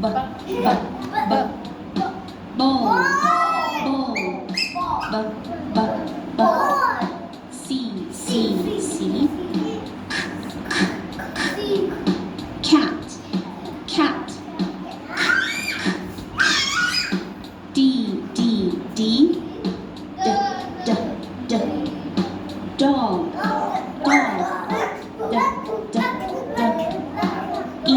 Ball, ball, C, cat, cat, D, D, dog, E,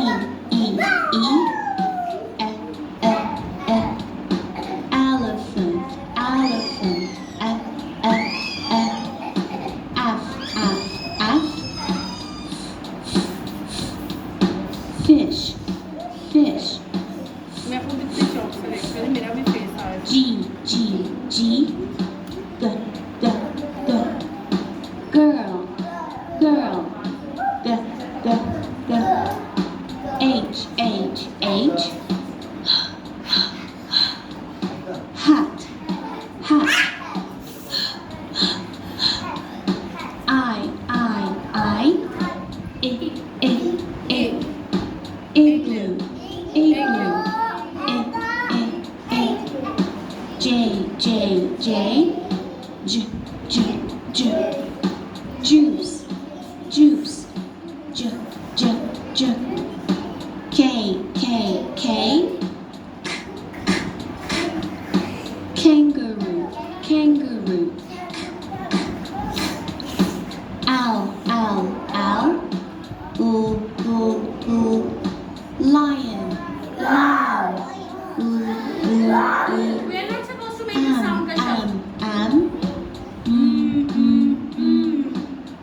elephant, fish, Minha competição, você primeira me fez, sabe? G, girl, H, hat, I, igloo, J, juice, K, kangaroo, L, lion, We're not supposed to make the sound, Kasha.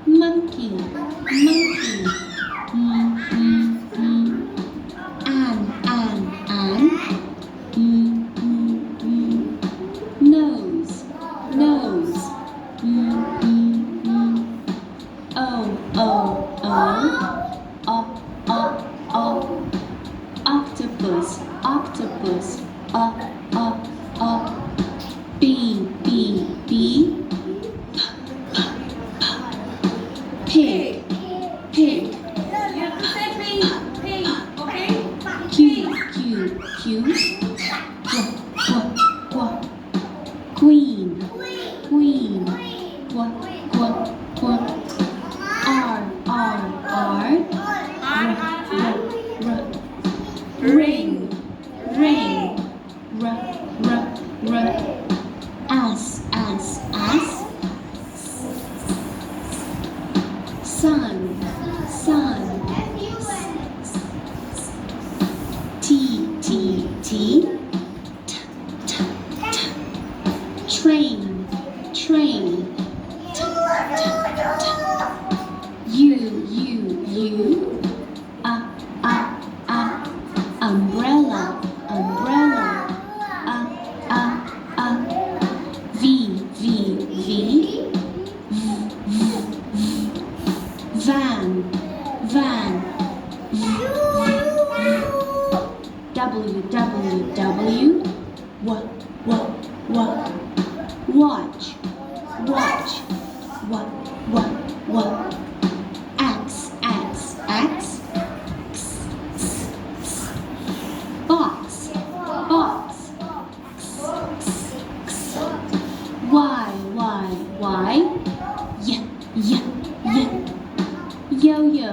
Monkey, nose, octopus, B, pig, You have to say pig, okay? Q, queen, ring, S, sun, T, train, U, umbrella, V, van, W, watch, X, box, Y, yo-yo,